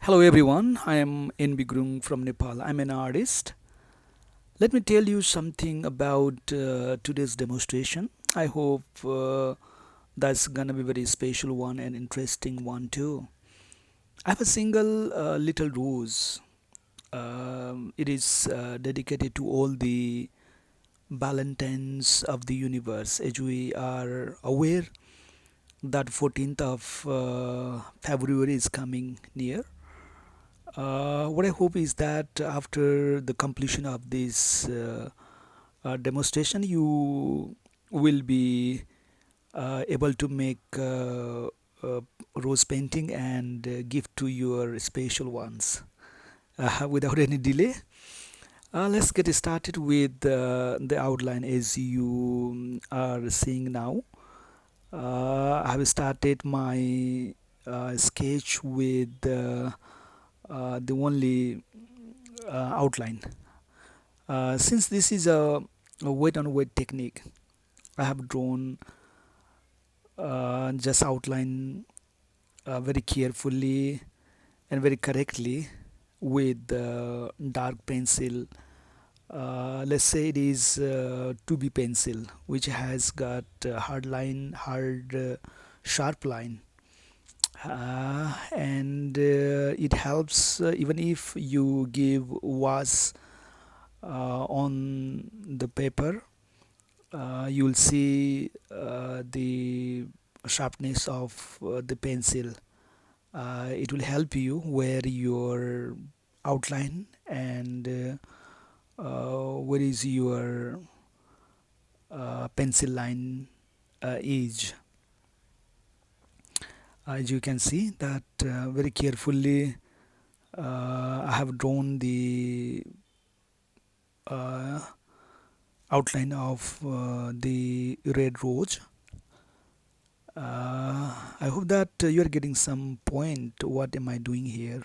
Hello everyone, I am NB Grung from Nepal. I'm an artist. Let me tell you something about today's demonstration. I hope that's gonna be very special one and interesting one too. I have a single little rose. It is dedicated to all the Valentines of the universe. As we are aware that 14th of February is coming near. What I hope is that after the completion of this demonstration, you will be able to make rose painting and give to your special ones without any delay. Let's get started with the outline as you are seeing now. I have started my sketch with the only outline. Since this is a wet on wet technique, I have drawn just outline very carefully and very correctly with dark pencil. Let's say it is 2B pencil, which has got hard line, hard sharp line. And it helps even if you give was on the paper, you will see the sharpness of the pencil. It will help you where your outline and where is your pencil line is. As you can see that very carefully I have drawn the uh, outline of the red rose. I hope that you are getting some point. What am I doing here?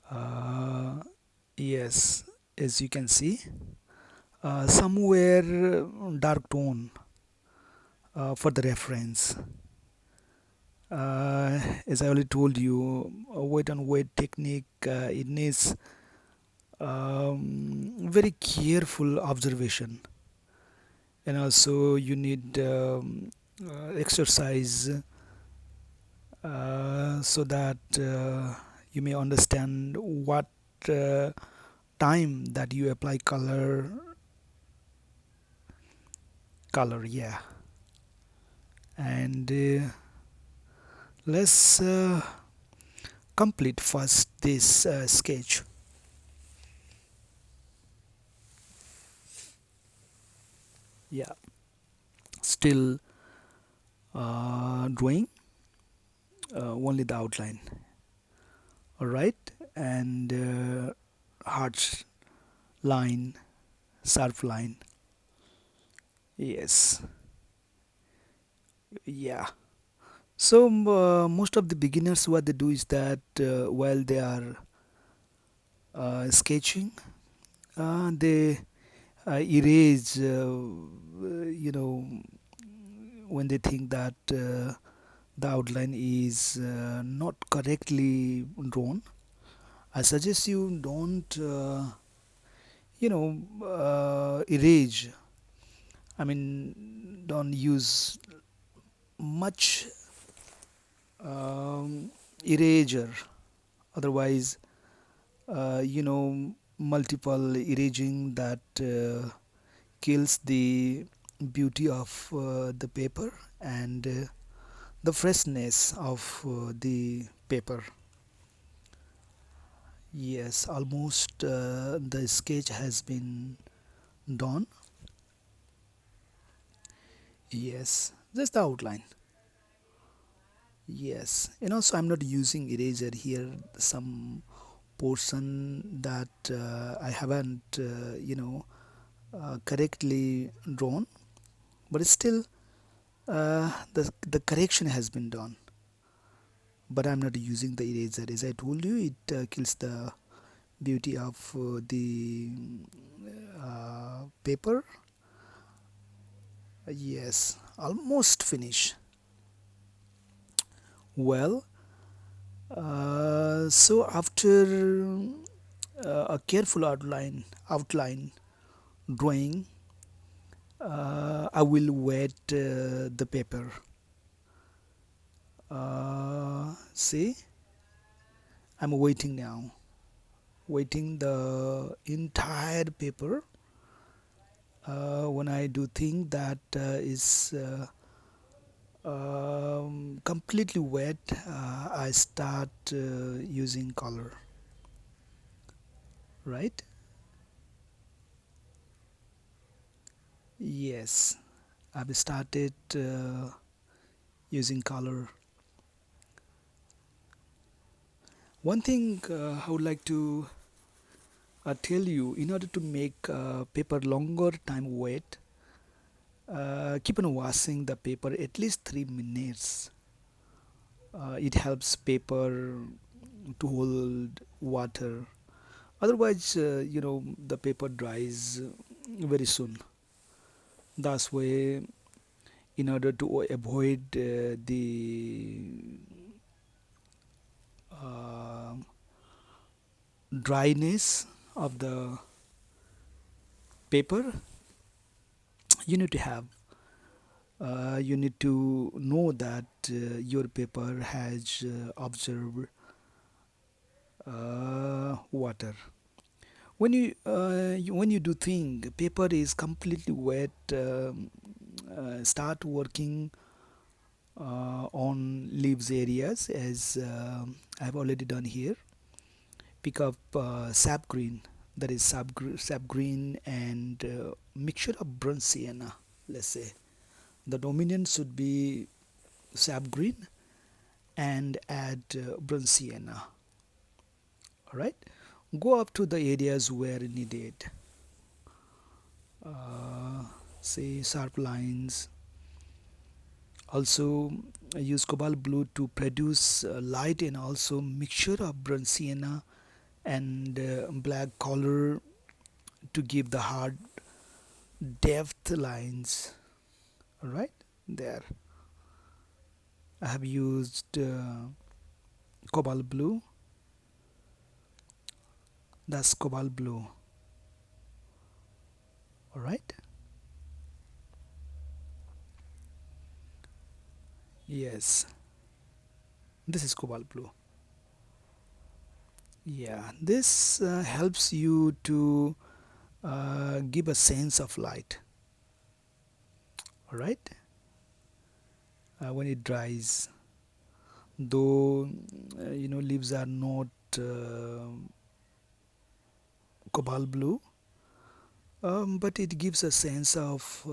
Uh, yes, as you can see, somewhere dark tone for the reference. As I already told you, wet on wet technique. It needs very careful observation, and also you need exercise so that you may understand what uh, time that you apply color, yeah. And let's complete first this sketch. Yeah, still drawing only the outline, all right. And heart line, sharp line, yes, yeah. So most of the beginners, what they do is that while they are sketching, they erase, when they think that the outline is not correctly drawn. I suggest you don't, erase. I mean, don't use much eraser. Otherwise, multiple erasing that kills the beauty of the paper and the freshness of the paper. Yes, almost the sketch has been done. Yes, just the outline. Yes, so I'm not using eraser here. Some portion that I haven't, correctly drawn, but still the correction has been done. But I'm not using the eraser. As I told you, it kills the beauty of the paper. Yes, almost finished. Well, So after a careful outline drawing, I will wet the paper. See, I'm waiting now, waiting the entire paper. When I do think that is completely wet, I start using color, right? Yes, I've started using color. One thing I would like to tell you, in order to make paper longer time wet, keep on washing the paper at least 3 minutes. It helps paper to hold water. Otherwise, the paper dries very soon. That's way, in order to avoid the uh, dryness of the paper, you need to have you need to know that your paper has observed water. When you do think paper is completely wet, start working on leaves areas as I've already done here. Pick up sap green, that is sap green and mixture of burnt sienna. Let's say the dominant should be sap green and add burnt sienna. All right, go up to the areas where needed. Uh, say sharp lines. Also use cobalt blue to produce light and also mixture of burnt sienna and black color to give the hard depth lines. All right, there I have used cobalt blue. That's cobalt blue. All right. Yes, this is cobalt blue. Yeah, this helps you to give a sense of light. All right, when it dries, though leaves are not uh, cobalt blue, but it gives a sense of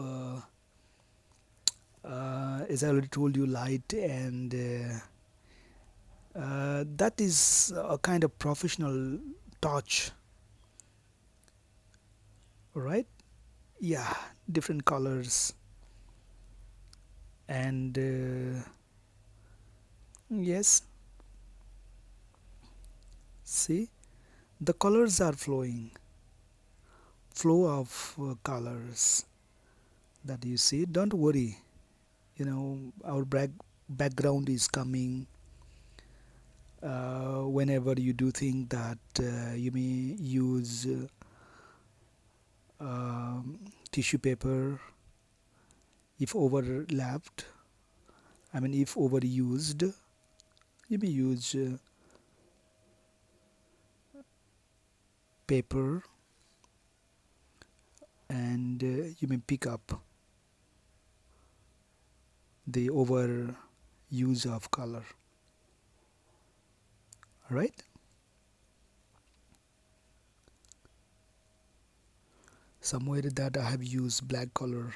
as I already told you, light, and that is a kind of professional touch, right? Yeah, different colors, and yes, see, the colors are flowing, flow of colors that you see. Don't worry, our background is coming whenever you do think that you may use tissue paper if overlapped. I mean, if overused, you may use paper and you may pick up the over use of color. Right? Somewhere that I have used black color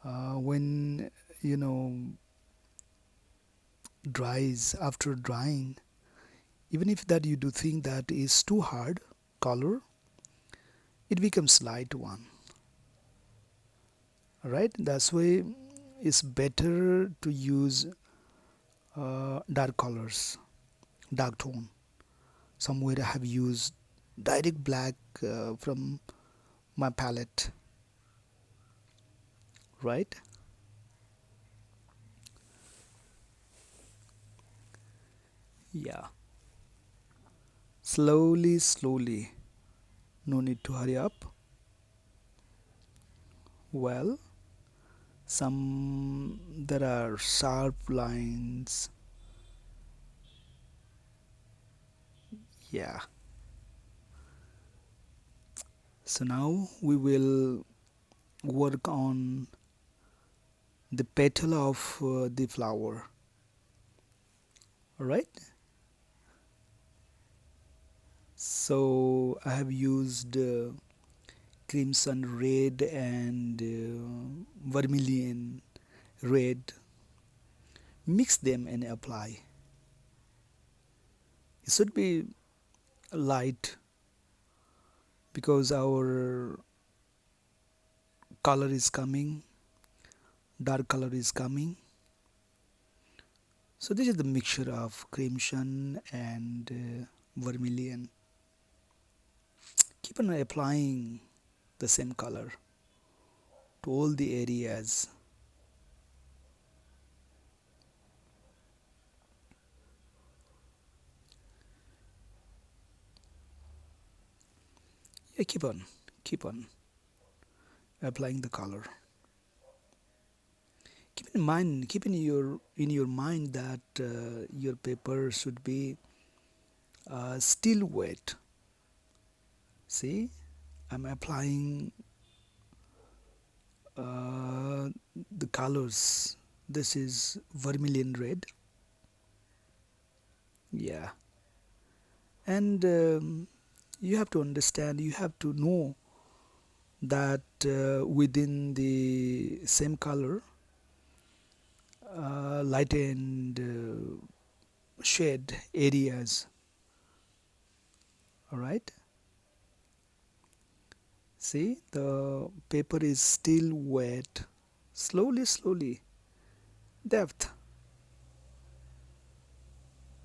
when you know dries after drying. Even if that you do think that is too hard color, it becomes light one. Right? That's why it's better to use dark colors, dark tone. Somewhere I have used direct black from my palette, right? Yeah, slowly, slowly. No need to hurry up. Well, some there are sharp lines. Yeah. So now we will work on the petal of the flower. All right. So I have used crimson red and vermilion red. Mix them and apply. It should be light because our color is coming, dark color is coming. So this is the mixture of crimson and vermilion. Keep on applying the same color to all the areas. Yeah, keep on applying the color. Keep in your mind that your paper should be still wet. See, I'm applying uh, the colors. This is vermilion red. Yeah, and you have to understand. You have to know that within the same color, light and shade areas. All right. See, the paper is still wet. Slowly, slowly, depth,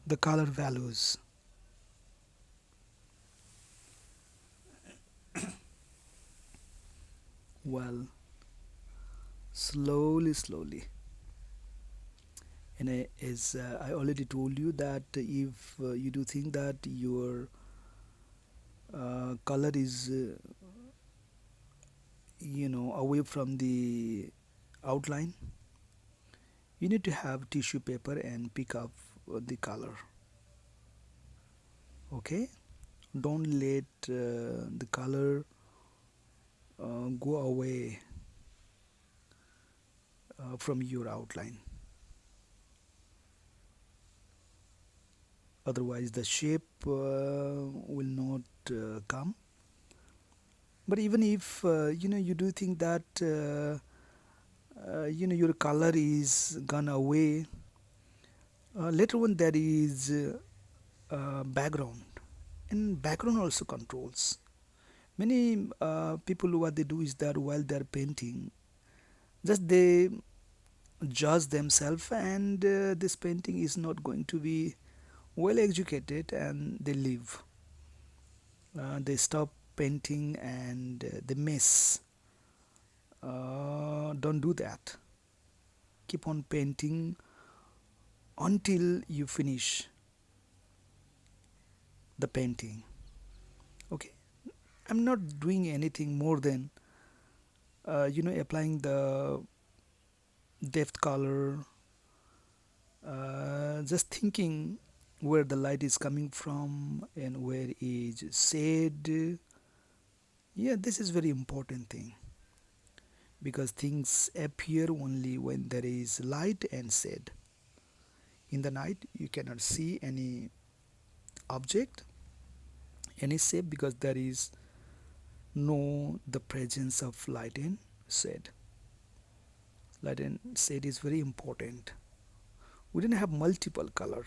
the color values. Well, slowly, slowly. And as I already told you that if you do think that your color is, away from the outline, you need to have tissue paper and pick up the color. Okay, don't let the color go away from your outline, otherwise the shape will not come. But even if you do think that your color is gone away, later on there is background, and background also controls. Many people, what they do is that while they're painting, just they judge themselves, and this painting is not going to be well educated, and they leave. They stop painting and they miss. Don't do that. Keep on painting until you finish the painting. Okay, I'm not doing anything more than applying the depth color, just thinking where the light is coming from and where is shade. Yeah, this is very important thing because things appear only when there is light and shade. In the night you cannot see any object, any shape, because there is no the presence of light and shade. Light and shade is very important. We didn't have multiple color.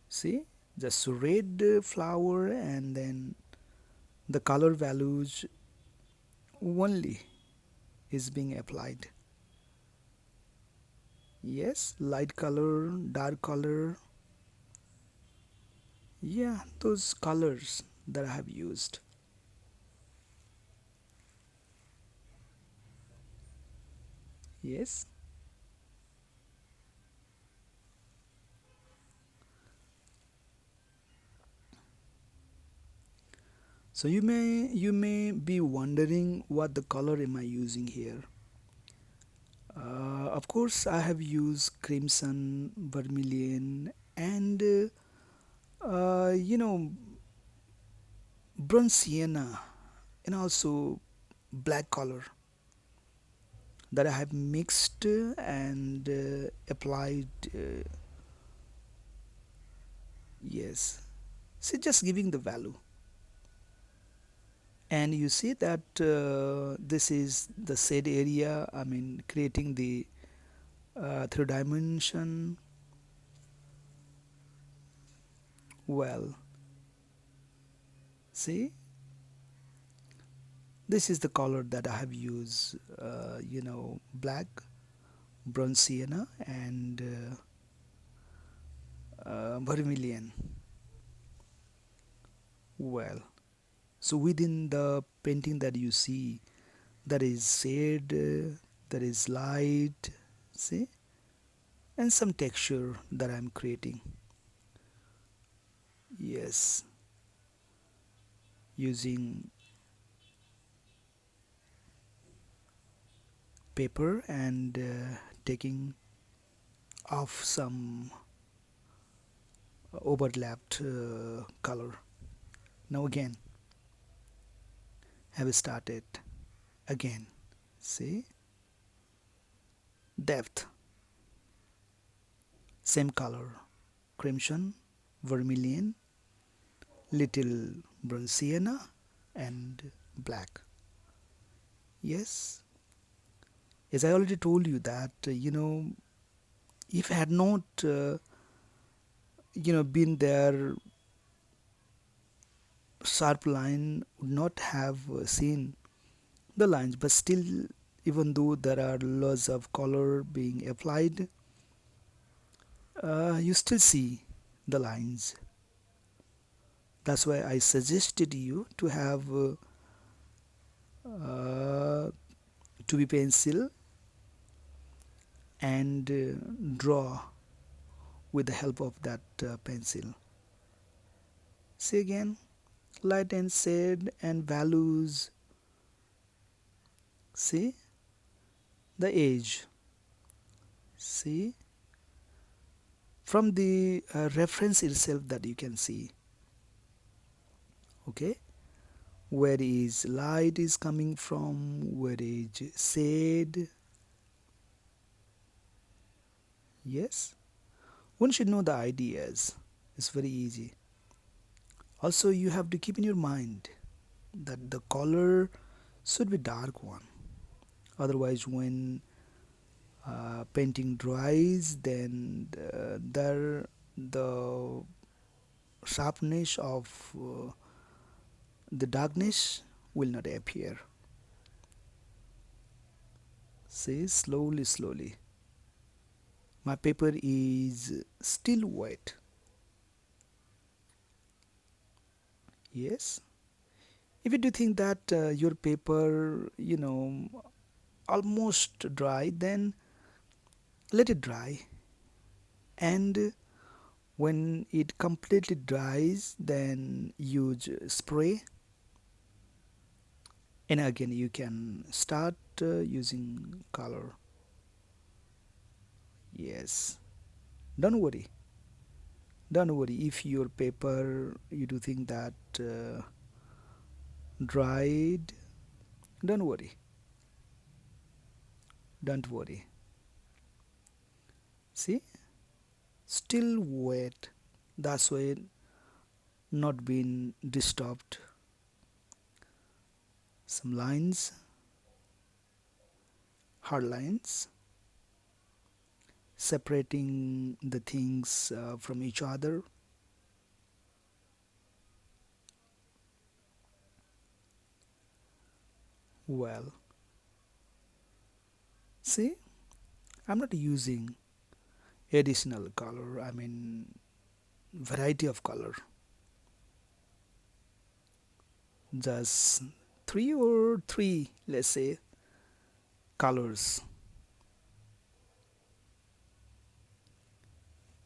See, just red flower, and then the color values only is being applied. Yes, light color, dark color. Yeah, those colors that I have used. Yes. So you may be wondering what the color am I using here. Of course, I have used crimson, vermilion, and bronze sienna, and also black color that I have mixed and applied. Yes, so just giving the value, and you see that this is the shade area. I mean, creating the three dimension. Well, see, this is the color that I have used. Black, bronze sienna, and vermilion. Well, so within the painting that you see, there is shade, there is light, see, and some texture that I'm creating. Yes, using paper and taking off some overlapped color. Now again, have started again. See, depth, same color, crimson, vermilion, little bronze sienna, and black. Yes, as I already told you that if I had not been there, sharp line would not have seen the lines. But still, even though there are lots of color being applied, you still see the lines. That's why I suggested you to have uh, 2B pencil and draw with the help of that pencil. See again, light and shade and values. See the edge. See from the reference itself that you can see. Okay, where is light is coming from, where is shade. Yes, one should know the ideas. It's very easy. Also, you have to keep in your mind that the color should be dark one. Otherwise, when painting dries, then the sharpness of the darkness will not appear. See, slowly, slowly. My paper is still wet. Yes. If you do think that your paper, almost dry, then let it dry. And when it completely dries, then use spray. And again, you can start using color. Yes. Don't worry. Don't worry if your paper you do think that dried. Don't worry. Don't worry. See, still wet. That's why not been disturbed. Some lines, hard lines, separating the things from each other. Well, see, I'm not using additional color. I mean, variety of color. Just three, let's say, colors.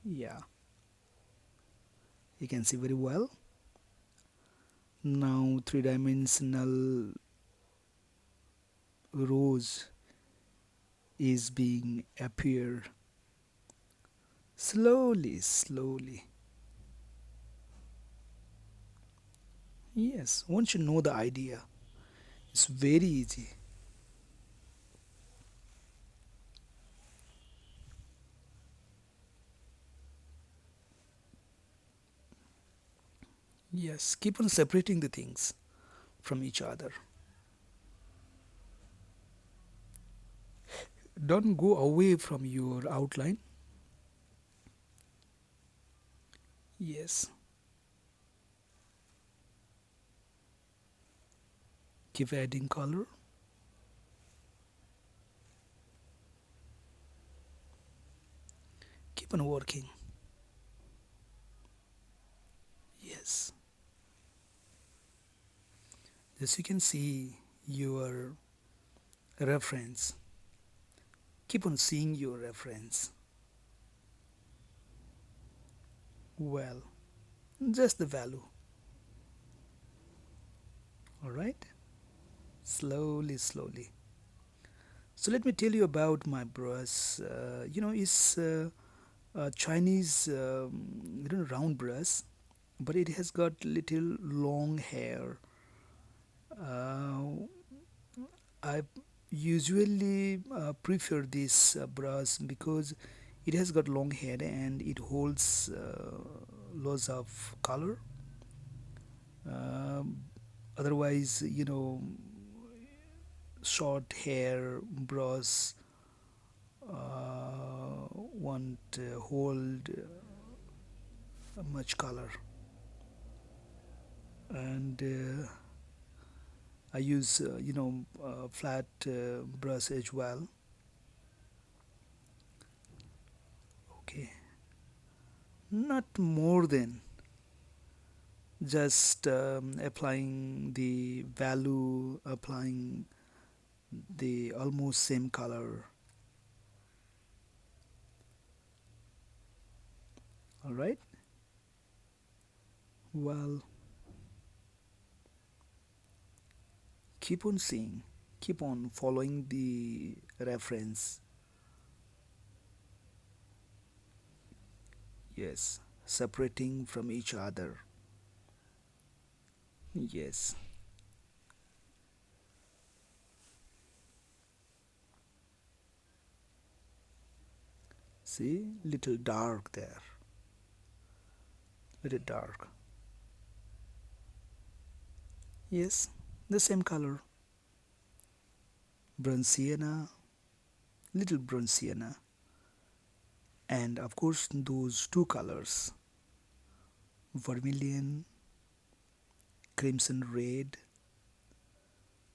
Yeah, you can see very well. Now three-dimensional rose is being appear slowly, slowly. Yes, once you know the idea, it's very easy. Yes, keep on separating the things from each other. Don't go away from your outline. Yes, keep adding color. Keep on working. Yes, as you can see your reference. Keep on seeing your reference. Well, just the value. All right, slowly, slowly. So let me tell you about my brush. It's Chinese, round brush, but it has got little long hair. Uh, I usually prefer this brush because it has got long hair and it holds lots of color. Um, Otherwise, short hair brush won't hold much color. And I use flat brush as well. Okay, not more than just applying the value, applying the almost same color. All right. Well, keep on seeing, keep on following the reference. Yes, separating from each other. Yes. See, little dark there, little dark. Yes, the same color, bronze sienna, little bronze sienna, and of course those two colors, vermilion, crimson red.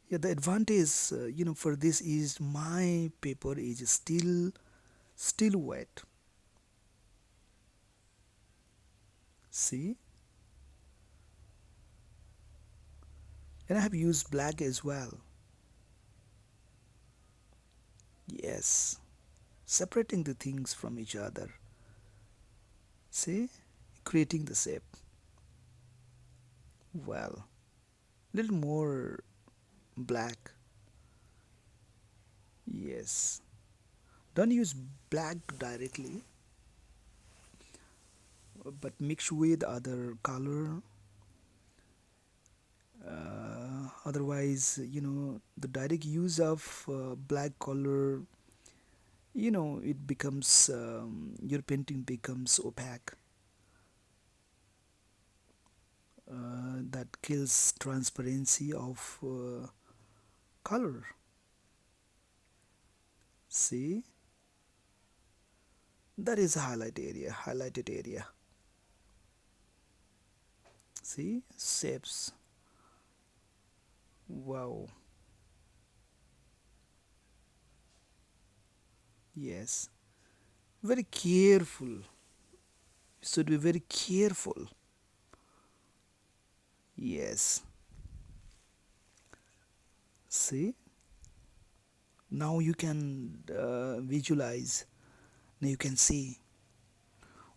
Yeah, the advantage, for this is my paper is still wet. See, and I have used black as well. Yes, separating the things from each other. See, creating the shape. Well, little more black. Yes, don't use black directly, but mix with other color. Otherwise, the direct use of black color, it becomes your painting becomes opaque. That kills transparency of color. See, that is a highlighted area. See, shapes. Wow. Yes, very careful. You should be very careful. Yes. See, now you can visualize. Now you can see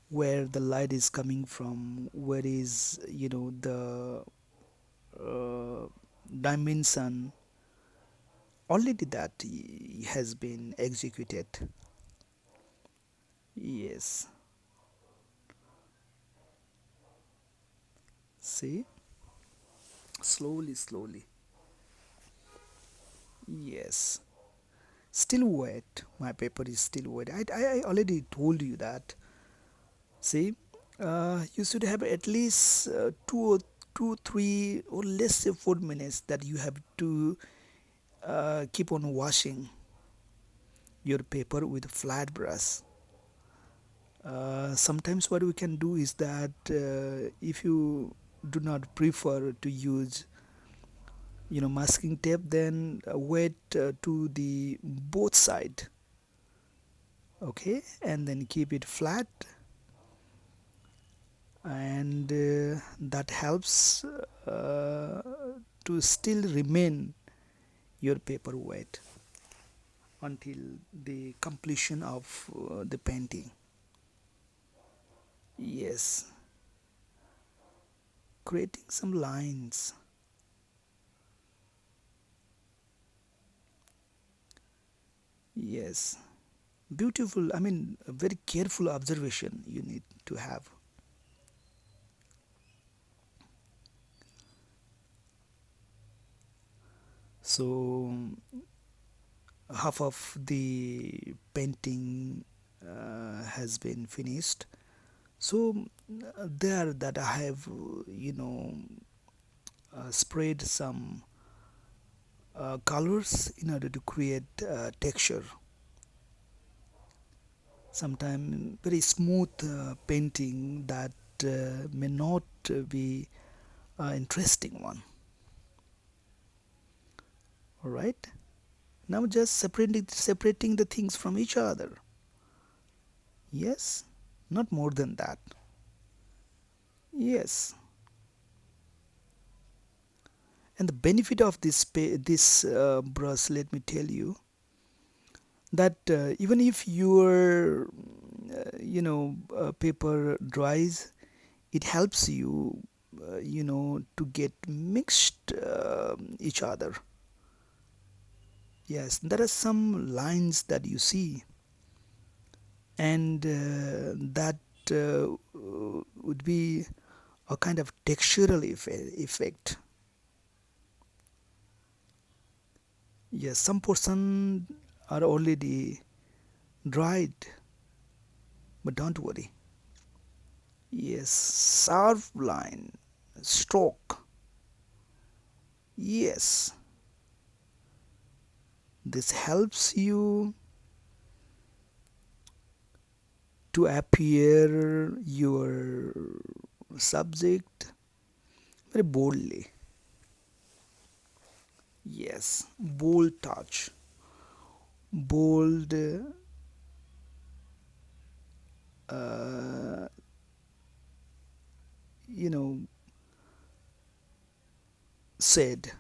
where the light is coming from, where is the uh, dimension already that has been executed. Yes, see, slowly, slowly. Yes, still wet. My paper is still wet. I already told you that. See, you should have at least 3, or let's say 4 minutes that you have to keep on washing your paper with a flat brush. Sometimes what we can do is that if you do not prefer to use masking tape, then wet to the both side, okay, and then keep it flat, and that helps to still remain your paper wet until the completion of the painting. Yes, creating some lines. Yes, beautiful. I mean, a very careful observation you need to have. So, half of the painting has been finished. So, there that I have, sprayed some colors in order to create texture. Sometimes very smooth painting that may not be interesting one. All right. Now just separating the things from each other. Yes, not more than that. Yes, and the benefit of this brush, let me tell you that even if your paper dries, it helps you to get mixed each other. Yes, there are some lines that you see, and that would be a kind of textural effect. Yes, some portion are already dried, but don't worry. Yes, sharp line, stroke. Yes, this helps you to appear your subject very boldly. Yes, bold touch, bold, uh, you know, said.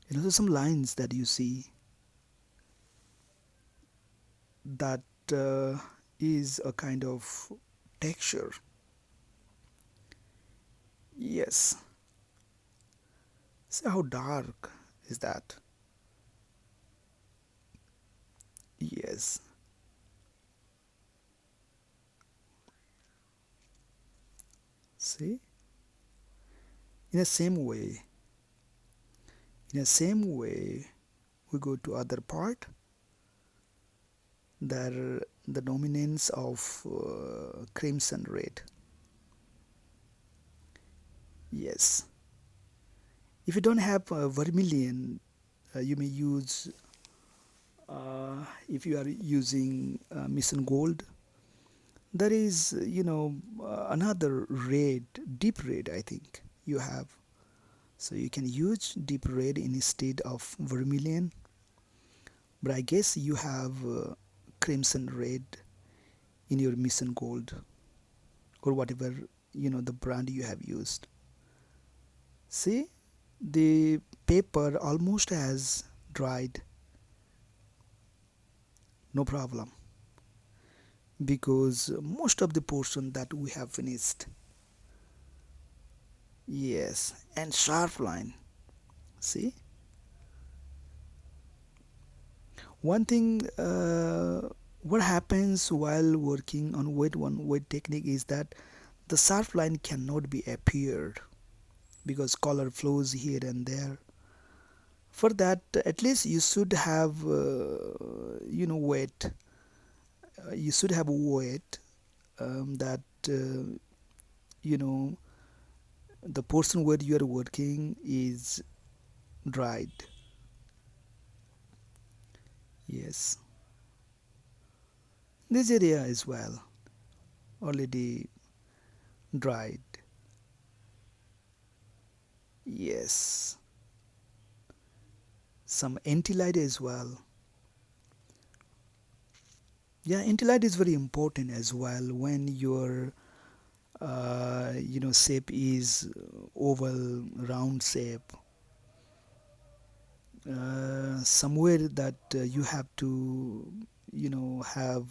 There's some lines that you see that uh, is a kind of texture. Yes, see how dark is that? Yes, see, in the same way, in the same way, we go to other part. There, the dominance of crimson red. Yes, if you don't have vermilion, you may use. If you are using mission gold, there is another red, deep red. I think you have, so you can use deep red instead of vermilion. But I guess you have crimson red in your mission gold, or whatever the brand you have used. See, the paper almost has dried, no problem, because most of the portion that we have finished. Yes, and sharp line. See, one thing what happens while working on wet technique is that the sharp line cannot be appeared because color flows here and there. For that, at least you should have wet. You should have wet that you know the portion where you are working is dried. Yes, this area as well already dried. Yes, some anti-light as well. Yeah, anti-light is very important as well when your shape is oval, round shape. Somewhere that you have to have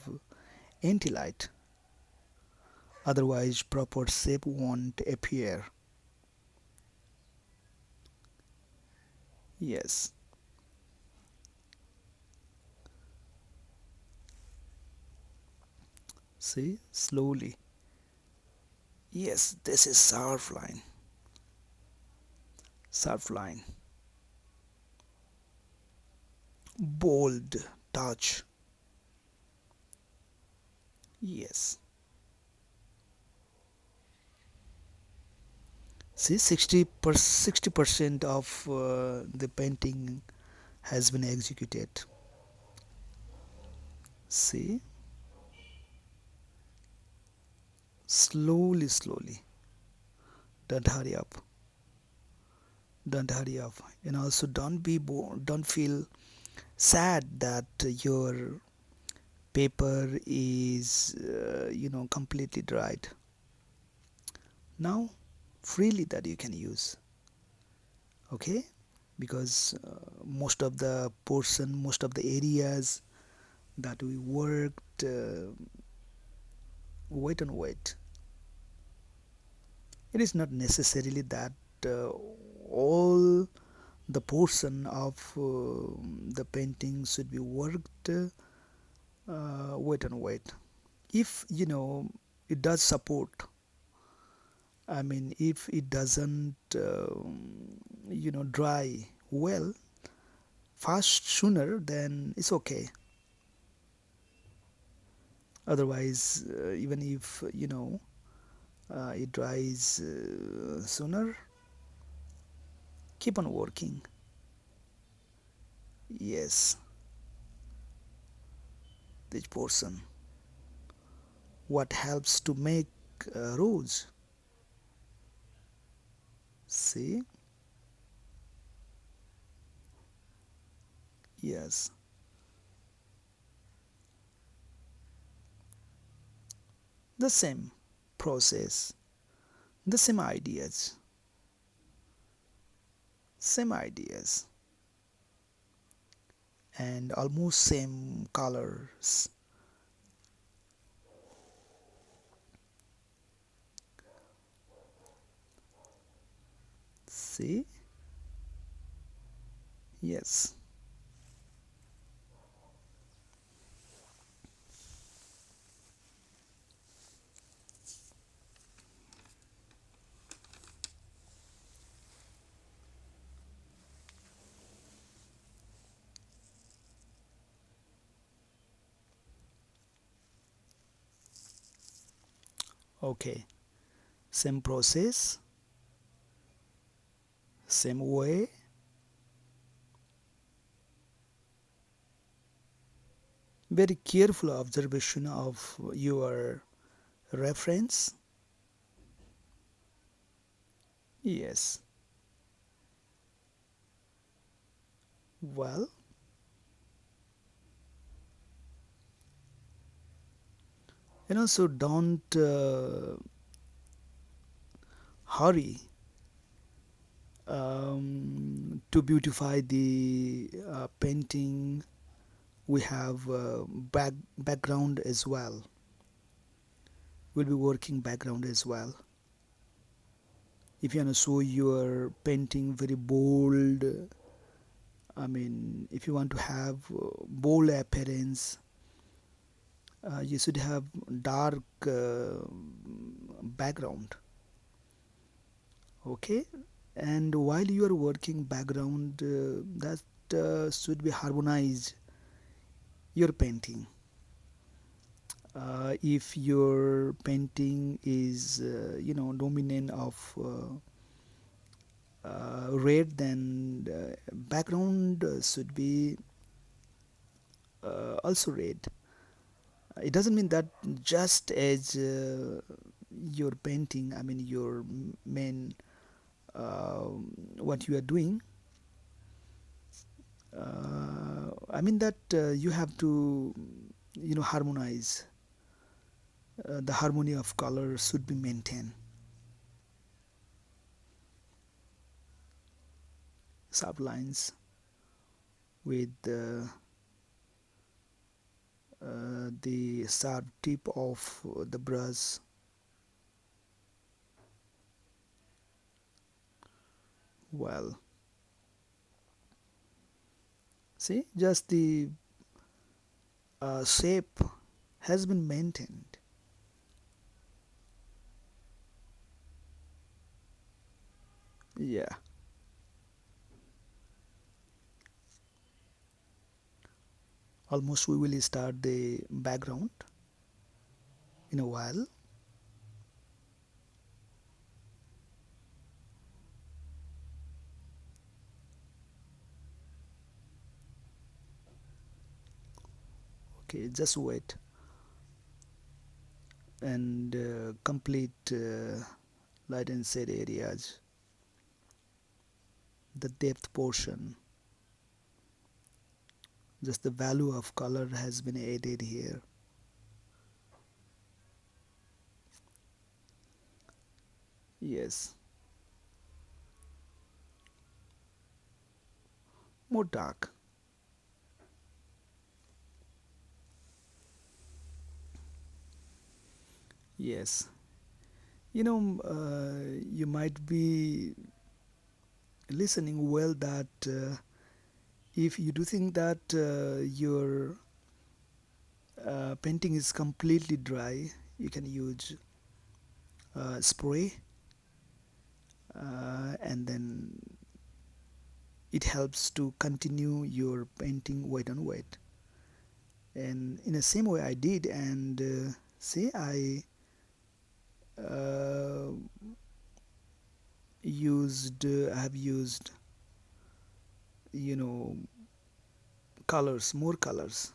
anti-light, otherwise proper shape won't appear. Yes, see, slowly. Yes, this is sharp line. Sharp line. Bold touch. Yes. See, 60% of the painting has been executed. See, slowly, slowly. Don't hurry up. Don't hurry up. And also, don't feel sad that your paper is completely dried. Now, freely that you can use. Okay, because most of the areas that we worked wait and wait. It is not necessarily that uh, all the portion of the painting should be worked wait and wait. If it does support, I mean, if it doesn't dry well fast sooner, then it's okay. Otherwise, even if it dries sooner, keep on working. Yes, this portion. What helps to make rose? See, yes, the same process, the same ideas, and almost same colors. See, yes, okay, same process, same way, very careful observation of your reference. Yes, well, and also don't hurry to beautify the painting. We have background as well. We'll be working background as well. if you want to show your painting very bold, I mean, if you want to have bold appearance, you should have dark background. Okay, and while you are working background, that should be harmonized your painting. If your painting is dominant of red, then background should be also red. It doesn't mean that just as your painting, I mean your main what you are doing, I mean that you have to harmonize. The harmony of color should be maintained. Sharp lines with the sharp tip of the brush. Well, see, just the shape has been maintained. Yeah, almost we will start the background in a while. Okay, just wait and complete light and shade areas, the depth portion. Just the value of color has been added here. Yes, more dark. Yes, you might be listening well that if you do think that your painting is completely dry, you can use spray, and then it helps to continue your painting wet on wet. And in the same way I did, and say uh, I have used you know colors, more colors.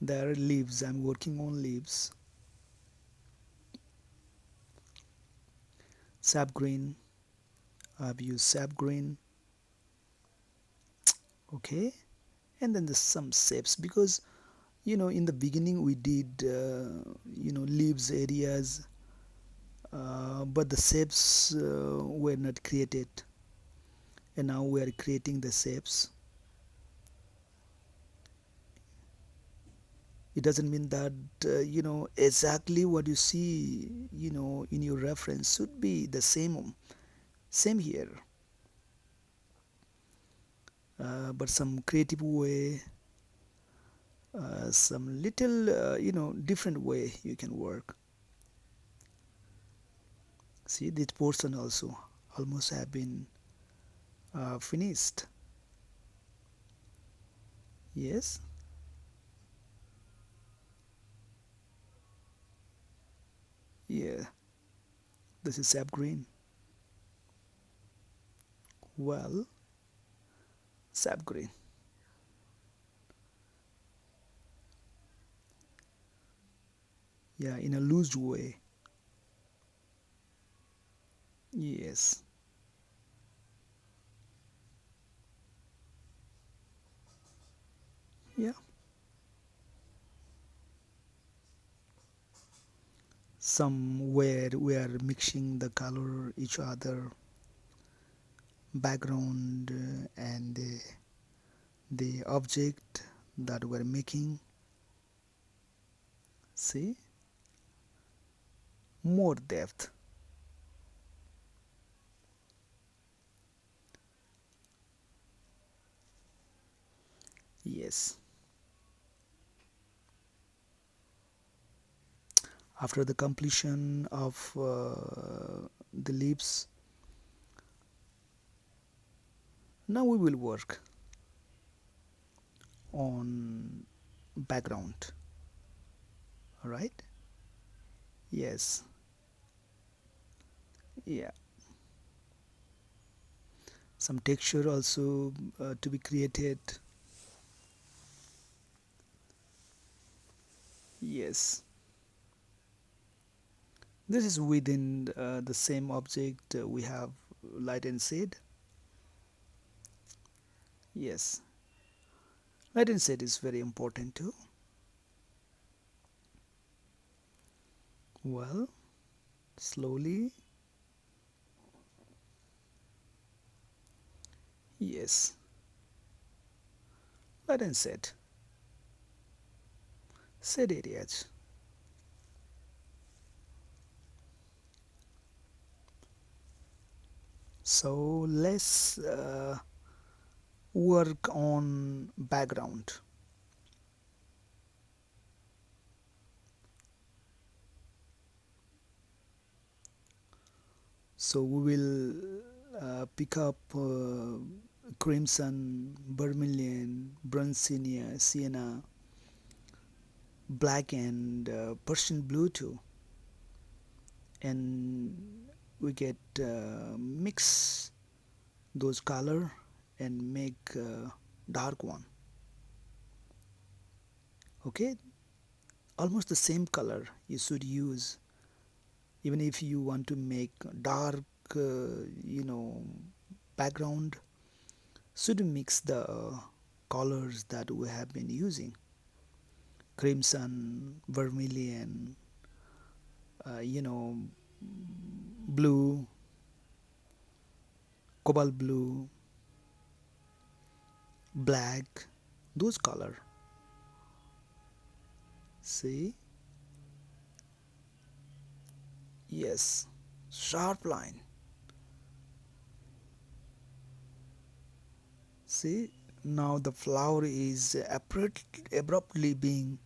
There are leaves, I'm working on leaves. Sap green, I've used sap green. Okay, and then there's some shapes, because in the beginning we did leaves areas, but the shapes were not created, and now we are creating the shapes. It doesn't mean that exactly what you see in your reference should be the same here, but some creative way, some little different way you can work. See, this portion also almost have been finished. Yes, yeah, this is sap green. Well, sap green. Yeah, in a loose way. Yes, yeah. Somewhere we are mixing the color each other, background and the object that we're making. See, more depth. Yes. After the completion of the leaves, now we will work on background. All right. Yes. Yeah. Some texture also to be created. Yes. This is within the same object we have light and shade. Yes. Light and shade is very important too. Well, slowly. Yes. Light and shade. Shade areas. So let's work on background. So we will pick up crimson, vermilion, bronze sienna, black, and Persian blue too, and we get mix those color and make dark one. Okay, almost the same color you should use even if you want to make dark, you know, background. Should mix the colors that we have been using: crimson, vermilion, you know, blue, cobalt blue, black, those color. See? Yes, sharp line. See? Now the flower is abruptly being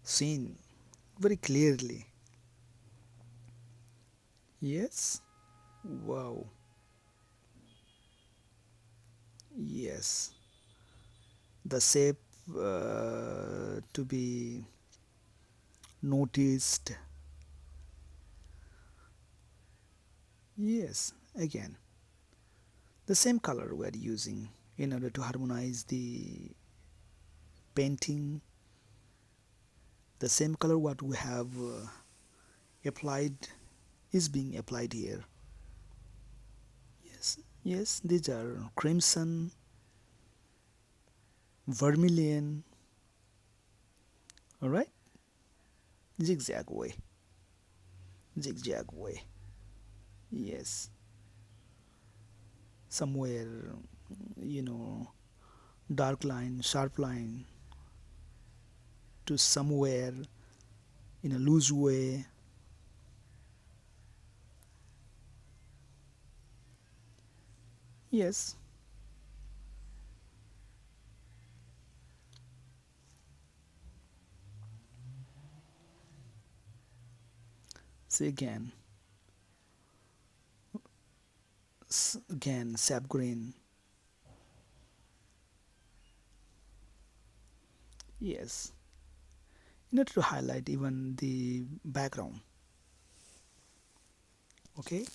seen very clearly. Yes? Wow. Yes. The shape to be noticed. Yes, again, the same color we are using in order to harmonize the painting. The same color what we have applied is being applied here. Yes, yes, these are crimson, vermilion, all right, zigzag way, zigzag way. Yes, somewhere, you know, dark line, sharp line to somewhere in a loose way. Yes, see again, again, sap green. Yes, in order to highlight even the background. Okay,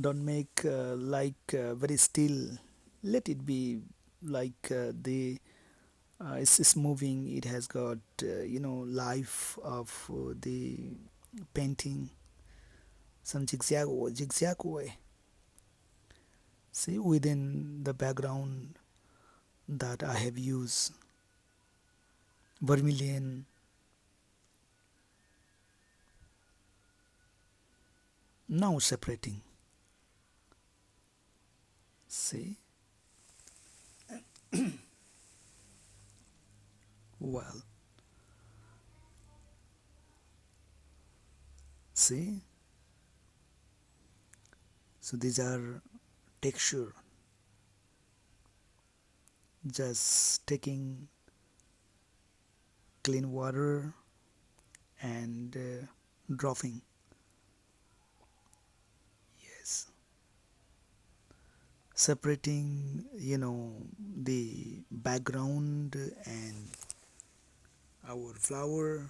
don't make like very still. Let it be like it's moving. It has got you know, life of the painting. Some zigzag way. See, within the background that I have used vermilion. Now separating. See, well, See, so these are texture, just taking clean water and dropping. Yes, separating, the background and our flower.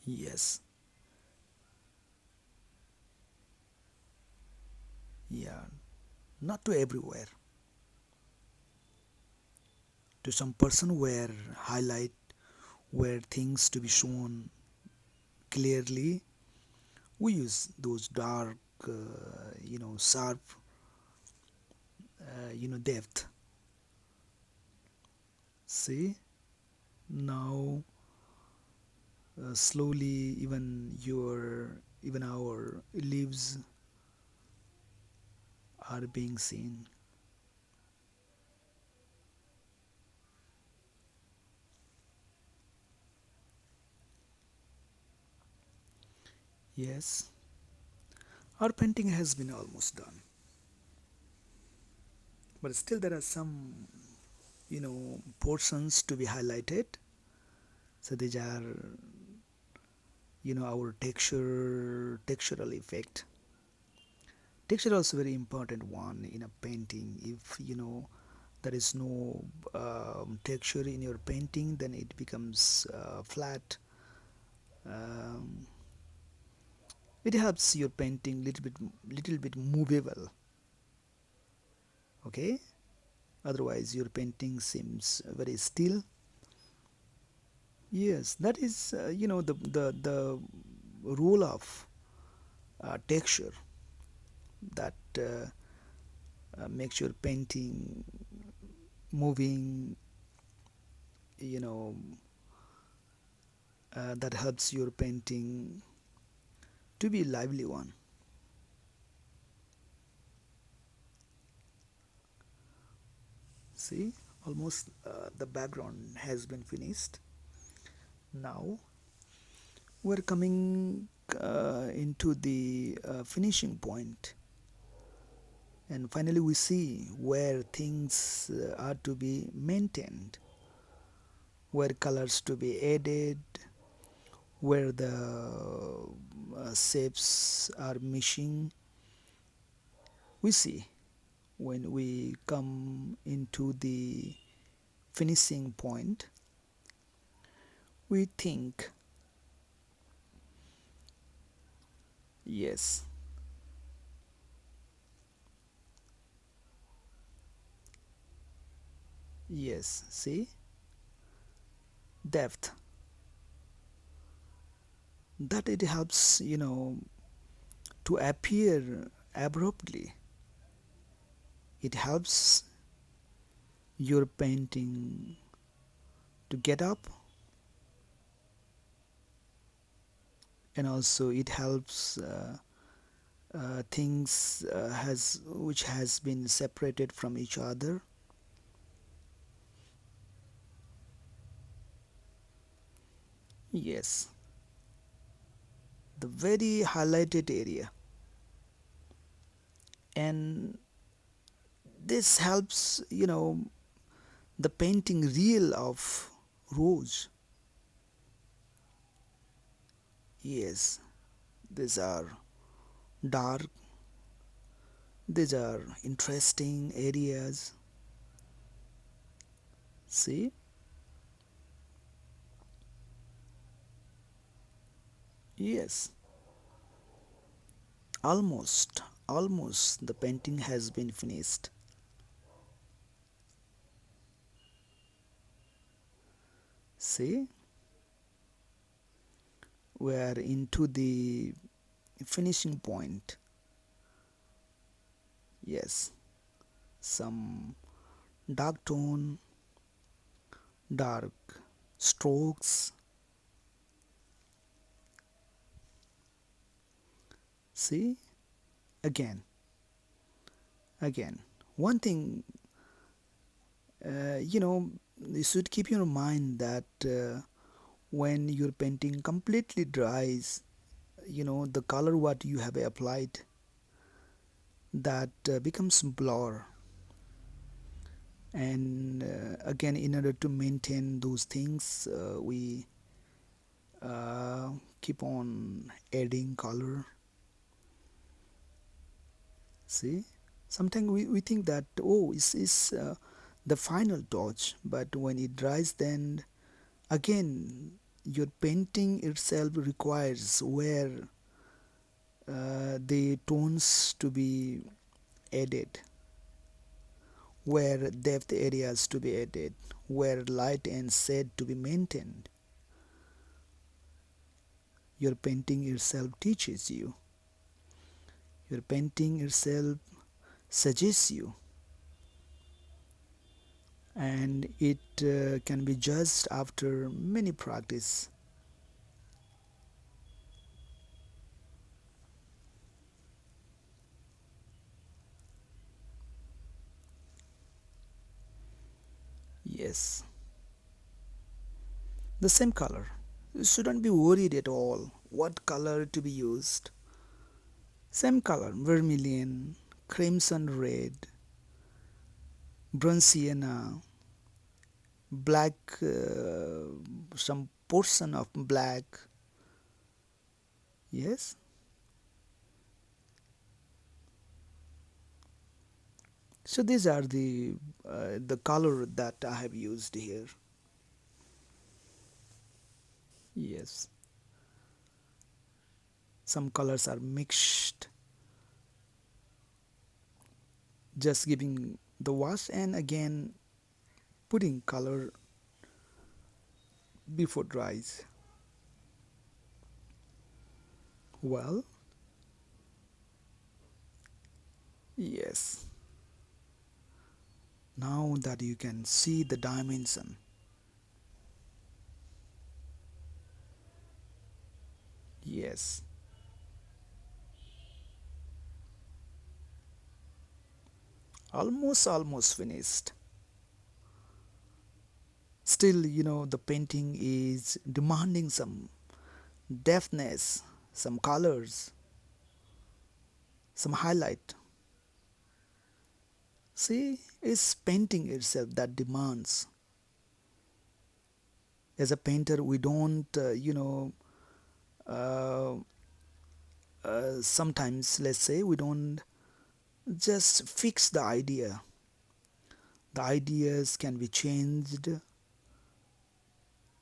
Yes, yeah, not to everywhere, to some person where highlight, where things to be shown clearly, we use those dark, sharp, depth. See, now slowly even our leaves are being seen. Yes, our painting has been almost done, but still there are some, portions to be highlighted. So these are, our textural effect. Texture also very important one in a painting. If there is no texture in your painting, then it becomes flat. um, it helps your painting little bit movable. Okay, otherwise your painting seems very still. Yes, that is the role of texture that makes your painting moving, you know that helps your painting to be a lively one. See, almost the background has been finished. Now we're coming into the finishing point, and finally we see where things are to be maintained, where colors to be added, where the shapes are missing. We see when we come into the finishing point, we think, yes, yes, see, depth, that it helps, to appear abruptly. It helps your painting to get up, and also it helps things has which has been separated from each other. Yes, the very highlighted area, and this helps, the painting real of rose. Yes, these are dark, these are interesting areas. See, yes, almost the painting has been finished. See, we are into the finishing point. Yes, some dark tone, dark strokes. See, again, again. One thing, you should keep in mind that when your painting completely dries, the color what you have applied, that becomes blur. And again, in order to maintain those things, we uh, keep on adding color. See, sometimes we think that, oh, it's the final touch, but when it dries, then again your painting itself requires where the tones to be added, where depth areas to be added, where light and shade to be maintained. Your painting itself teaches you, your painting itself suggests you, and it can be judged after many practice. Yes, the same color. You shouldn't be worried at all what color to be used. Same color, vermilion, crimson red, bronze sienna, black, some portion of black. Yes, so these are the color that I have used here. Yes, some colors are mixed, just giving the wash and again putting color before dries. Well, yes, now that you can see the dimension. Yes, almost finished. Still, the painting is demanding some depthness, some colors, some highlight. See, it's painting itself that demands. As a painter, we don't, uh, sometimes, let's say, we don't just fix the idea. The ideas can be changed.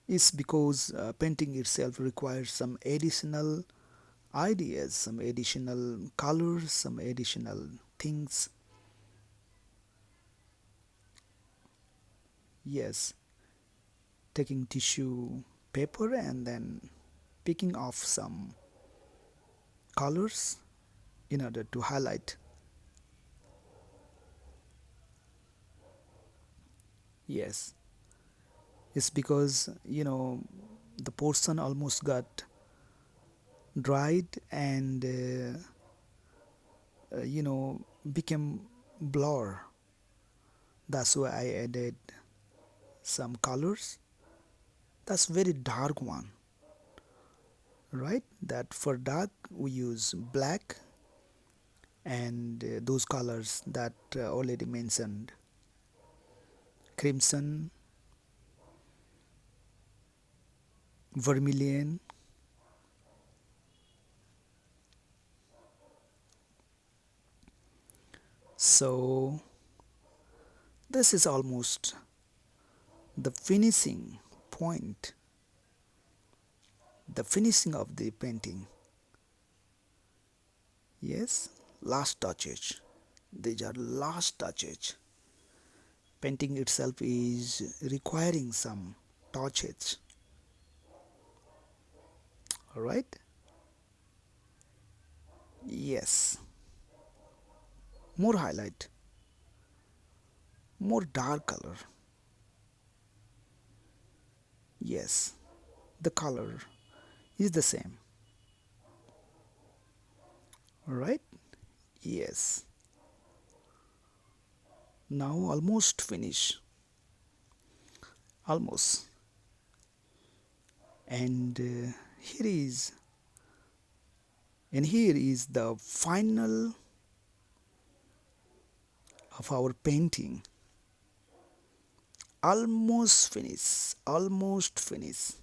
It's because painting itself requires some additional ideas, some additional colors, some additional things. Yes, taking tissue paper and then picking off some colors in order to highlight. Yes, it's because the portion almost got dried and became blur. That's why I added some colors. That's very dark one, right? That for dark we use black and those colors that already mentioned, crimson, vermilion. So this is almost the finishing point, the finishing of the painting. Yes, last touches. These are last touches. Painting itself is requiring some touches. All right? Yes, more highlight, more dark color. Yes, the color is the same. All right? Yes. Now almost finish. Almost. and here is here is the final of our painting. Almost finished, almost finished.